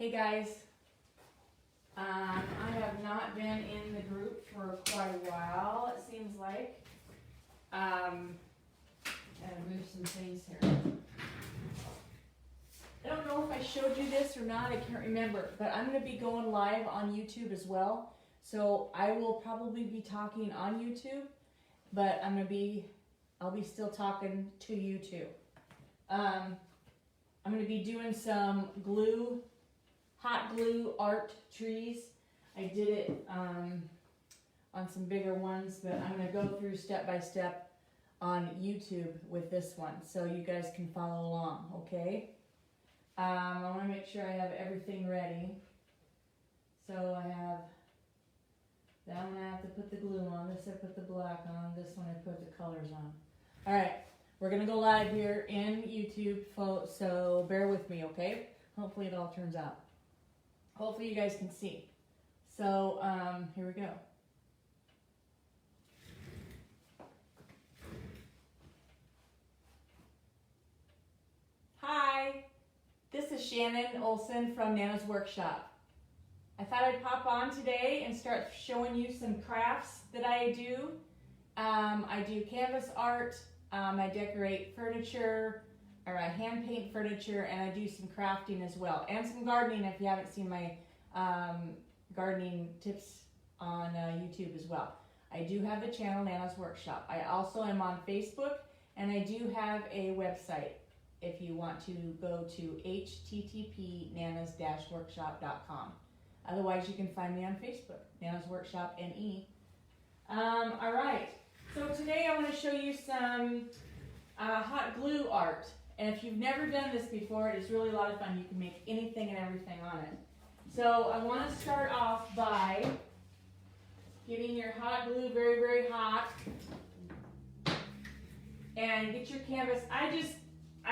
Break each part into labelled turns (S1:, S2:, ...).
S1: Hey guys, I have not been in the group for quite a while, it seems like. Gotta move some things here. I don't know if I showed you this or not, I can't remember, but I'm gonna be going live on YouTube as well. So I will probably be talking on YouTube, but I'll be still talking to you too. I'm gonna be doing some hot glue art trees. I did it on some bigger ones, but I'm gonna go through step by step on YouTube with this one, so you guys can follow along, okay? I wanna make sure I have everything ready. So I have, that one I have to put the glue on, this I put the black on, this one I put the colors on. All right, we're gonna go live here in YouTube, so bear with me, okay? Hopefully it all turns out. Hopefully you guys can see. So, here we go. Hi, this is Shannon Olson from Nana's Workshop. I thought I'd pop on today and start showing you some crafts that I do. I do canvas art, I decorate furniture, or I hand paint furniture, and I do some crafting as well, and some gardening if you haven't seen my gardening tips on YouTube as well. I do have the channel Nana's Workshop. I also am on Facebook, and I do have a website if you want to go to http://nanas-workshop.com. Otherwise, you can find me on Facebook, Nana's Workshop NE. All right, so today I want to show you some hot glue art. And if you've never done this before, it is really a lot of fun. You can make anything and everything on it. So I want to start off by getting your hot glue very, very hot. And get your canvas. I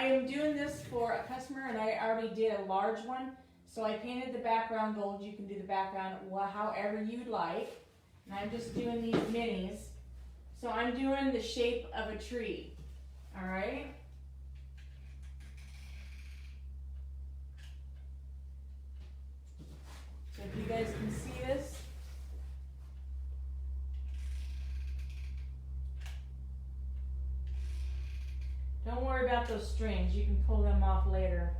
S1: am doing this for a customer, and I already did a large one. So I painted the background gold. You can do the background however you'd like. And I'm just doing these minis. So I'm doing the shape of a tree. All right? So if you guys can see this. Don't worry about those strings. You can pull them off later.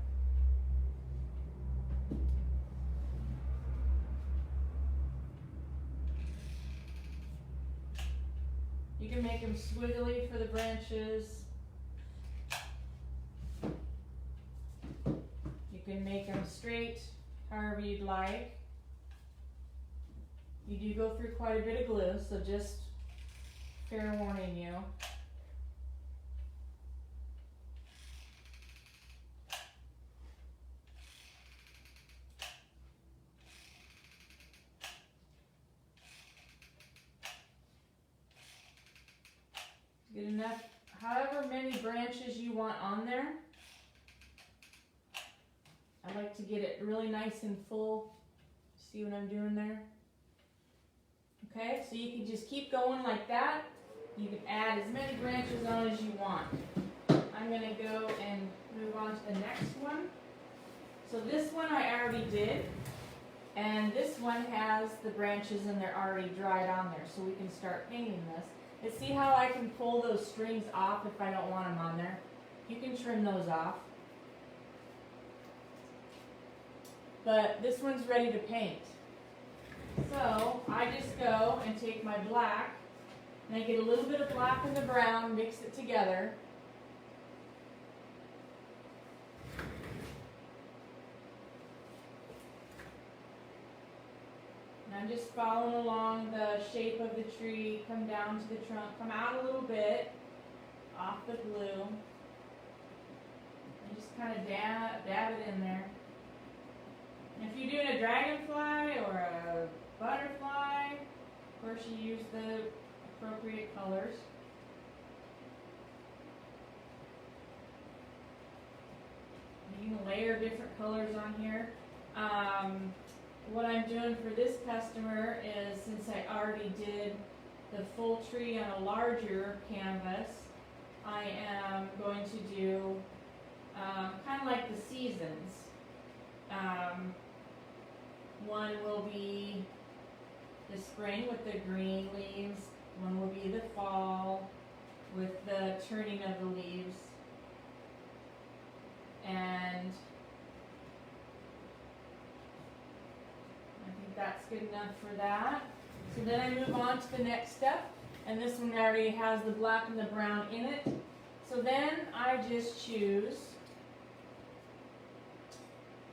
S1: You can make them squiggly for the branches. You can make them straight, however you'd like. You do go through quite a bit of glue, so just fair warning you. Get enough, however many branches you want on there. I like to get it really nice and full. See what I'm doing there? Okay, so you can just keep going like that. You can add as many branches on as you want. I'm gonna go and move on to the next one. So this one I already did, and this one has the branches and they're already dried on there, so we can start painting this. And see how I can pull those strings off if I don't want them on there? You can trim those off. But this one's ready to paint. So I just go and take my black, and I get a little bit of black and the brown, mix it together. And I'm just following along the shape of the tree, come down to the trunk, come out a little bit off the glue, and just kind of dab it in there. And if you're doing a dragonfly or a butterfly, of course you use the appropriate colors. You can layer different colors on here. What I'm doing for this customer is, since I already did the full tree on a larger canvas, I am going to do kind of like the seasons. one will be the spring with the green leaves. One will be the fall with the turning of the leaves. And I think that's good enough for that. So then I move on to the next step, and this one already has the black and the brown in it. So then I just choose,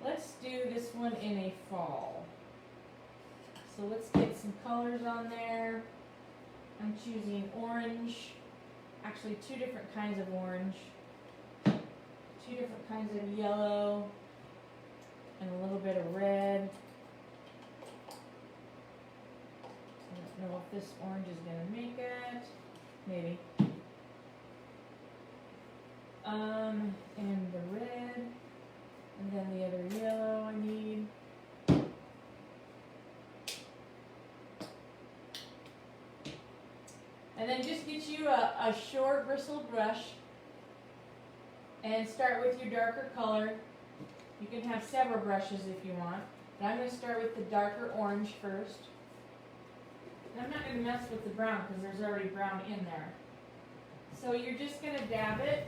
S1: let's do this one in a fall. So let's get some colors on there. I'm choosing orange, actually 2 different kinds of orange, 2 different kinds of yellow, and a little bit of red. I don't know if this orange is going to make it. Maybe. And the red, and then the other yellow I need. And then just get you a short bristle brush and start with your darker color. You can have several brushes if you want, but I'm going to start with the darker orange first. And I'm not going to mess with the brown because there's already brown in there. So you're just going to dab it.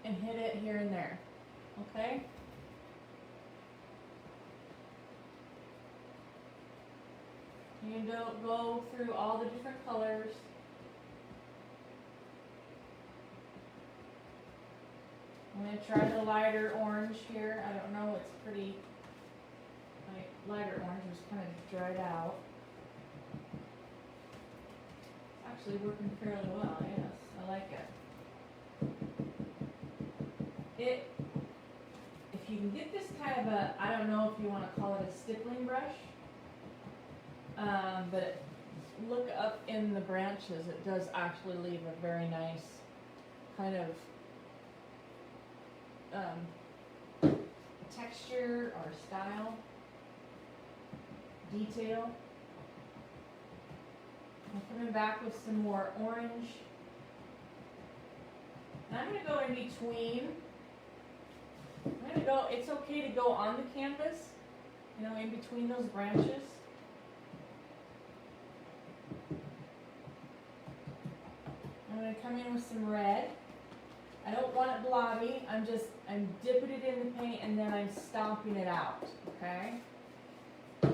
S1: And hit it here and there, okay? You can go through all the different colors. I'm going to try the lighter orange here. I don't know, it's pretty, my lighter orange was kind of dried out. It's actually working fairly well, yes, I like it. If you can get this kind of a, I don't know if you want to call it a stippling brush, but look up in the branches, it does actually leave a very nice kind of texture or style, detail. I'm coming back with some more orange. And I'm going to go in between. I'm going to go, it's okay to go on the canvas, you know, in between those branches. I'm going to come in with some red. I don't want it blobby, I'm dipping it in the paint and then I'm stomping it out, okay? So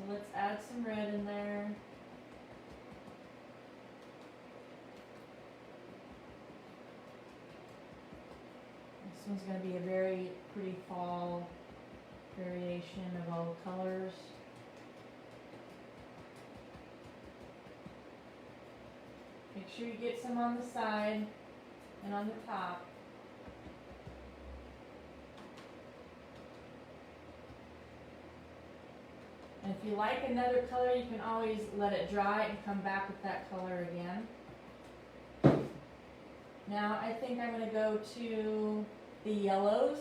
S1: let's add some red in there. This one's going to be a very pretty fall variation of all the colors. Make sure you get some on the side and on the top. And if you like another color, you can always let it dry and come back with that color again. Now I think I'm going to go to the yellows.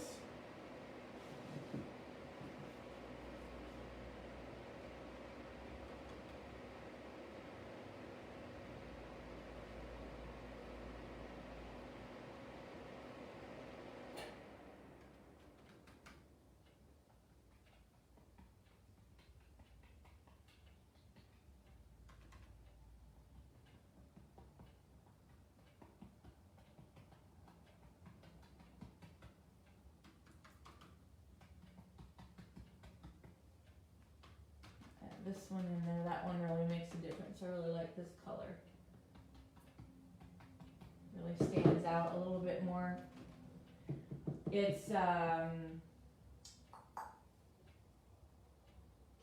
S1: This one in there, that one really makes a difference. I really like this color. Really stands out a little bit more. It's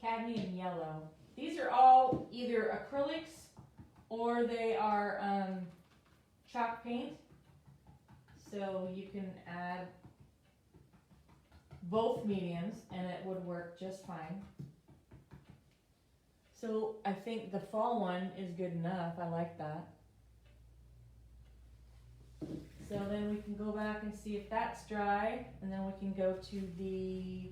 S1: cadmium yellow. These are all either acrylics or they are chalk paint. So you can add both mediums and it would work just fine. So I think the fall one is good enough. I like that. So then we can go back and see if that's dry, and then we can go to the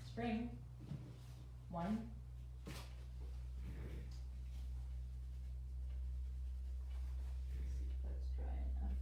S1: spring one. Let's see if that's dry enough.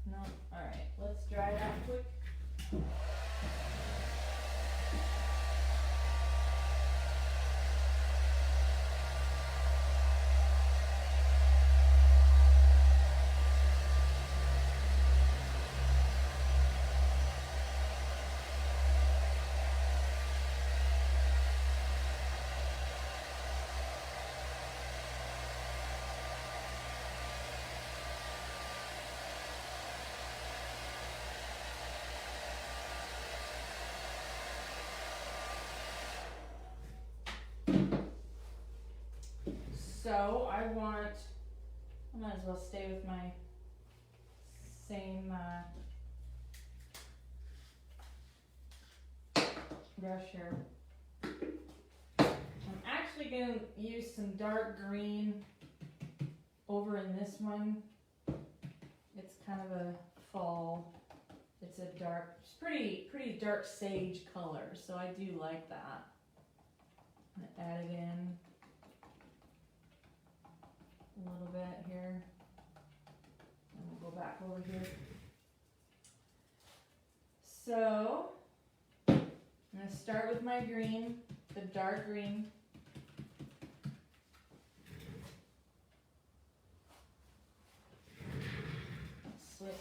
S1: So I might as well stay with my same brush here. I'm actually going to use some dark green over in this one. It's kind of a fall. It's pretty dark sage color, so I do like that. I'm going to add it in a little bit here. And we'll go back over here. So I'm going to start with my green, the dark green. Switch.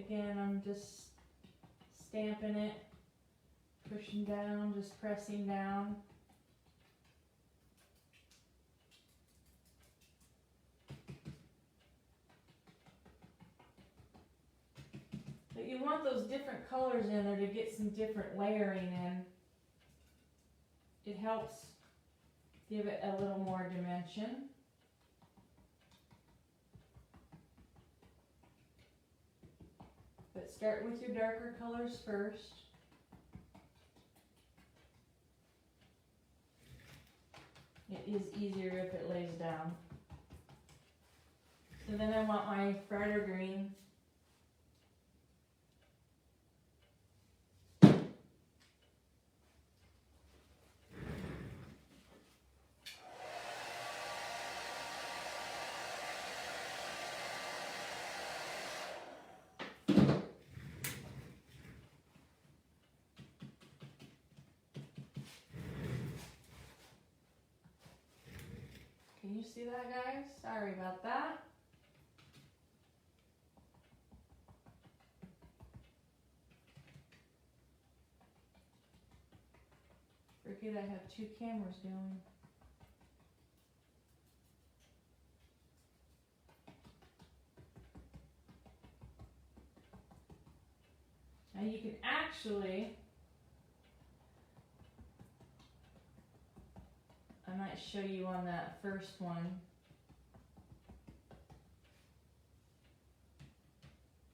S1: I'm just stamping it, pushing down, just pressing down. But you want those different colors in there to get some different layering in. It helps give it a little more dimension. But start with your darker colors first. It is easier if it lays down. So then I want my brighter green. Can you see that, guys? Sorry about that. Forget I have two cameras going. Now you can actually, I might show you on that first one.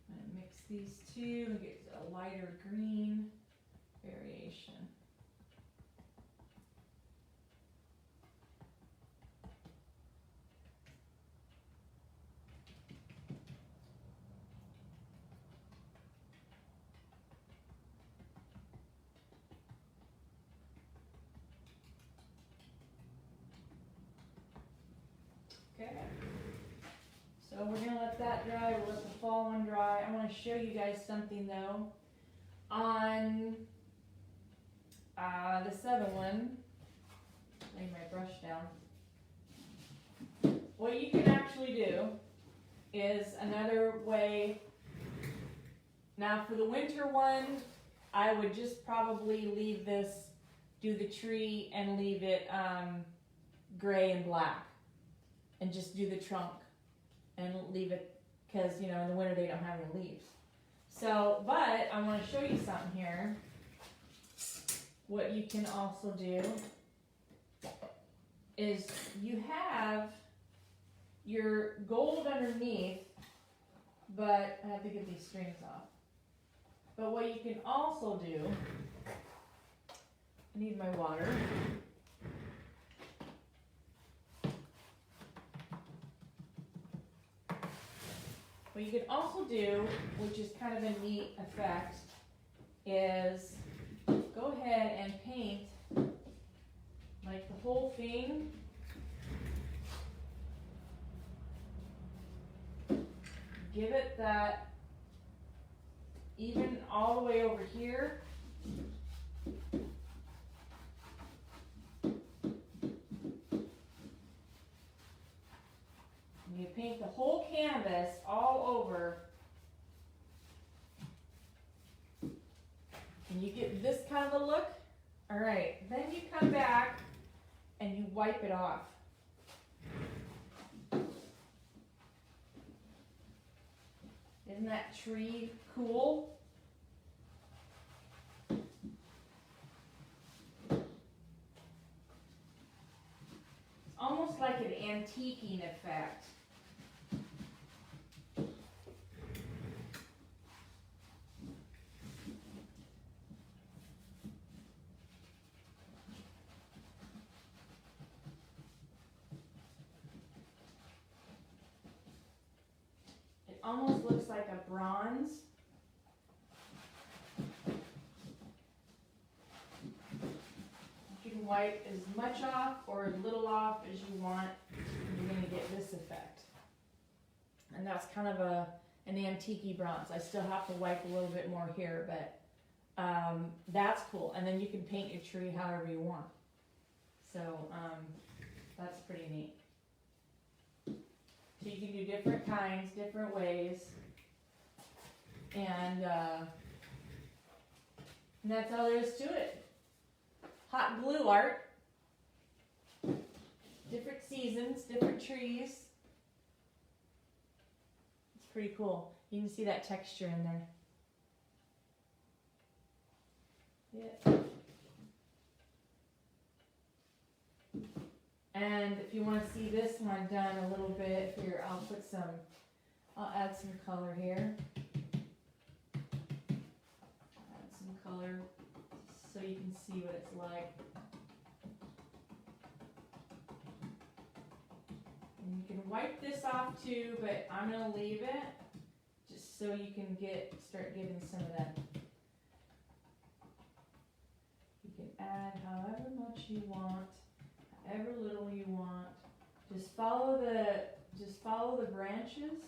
S1: I'm gonna mix these two and get a lighter green variation. Okay, so we're gonna let that dry, we'll let the fall one dry. I wanna show you guys something though. On this other one, lay my brush down. What you can actually do is another way. Now for the winter one, I would just probably leave this, do the tree and leave it gray and black. And just do the trunk and leave it, because you know in the winter they don't have any leaves. So, but I want to show you something here. What you can also do is you have your gold underneath, but I have to get these strings off. But what you can also do, I need my water. What you can also do, which is kind of a neat effect, is go ahead and paint like the whole thing. Give it that even all the way over here. You paint the whole canvas all over, and you get this kind of a look. All right, then you come back and you wipe it off. Isn't that tree cool? like an antiquing effect. It almost looks like a bronze. You can wipe as much off or as little off as you want. You're going to get this effect. And that's kind of an antique bronze. I still have to wipe a little bit more here, but that's cool. And then you can paint your tree however you want. So that's pretty neat. So you can do different kinds, different ways. And that's all there is to it. Hot glue art. Different seasons, different trees. It's pretty cool. You can see that texture in there. Yeah. And if you want to see this one done a little bit, here I'll add some color here. Add some color so you can see what it's like. And you can wipe this off too, but I'm going to leave it just so you can start getting some of that. You can add however much you want. However little you want. Just follow the branches.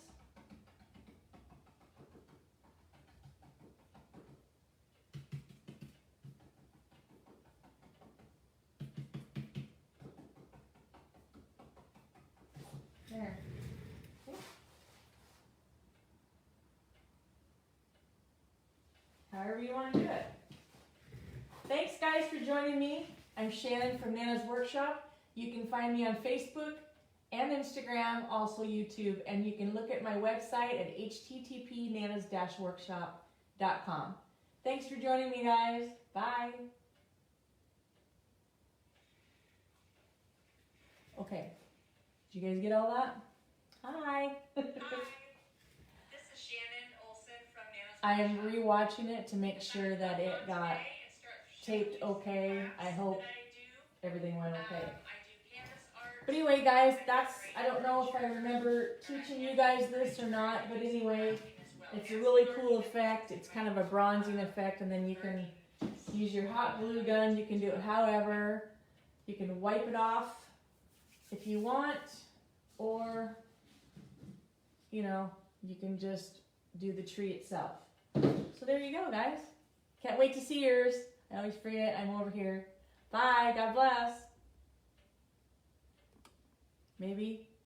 S1: There. However you want to do it. Thanks guys for joining me. I'm Shannon from Nana's Workshop. You can find me on Facebook and Instagram, also YouTube, and you can look at my website at http://nanas-workshop.com. Thanks for joining me, guys. Bye. Okay. Did you guys get all that? Hi.
S2: Hi. This is Shannon Olson from Nana's
S1: I am
S2: Workshop.
S1: rewatching it to make sure that it got taped okay. I hope everything went okay. But anyway, guys, I don't know if I remember teaching you guys this or not, but anyway, it's a really cool effect. It's kind of a bronzing effect, and then you can use your hot glue gun. You can do it however. You can wipe it off if you want, or, you know, you can just do the tree itself. So there you go, guys. Can't wait to see yours. I always forget I'm over here. Bye. God bless. Maybe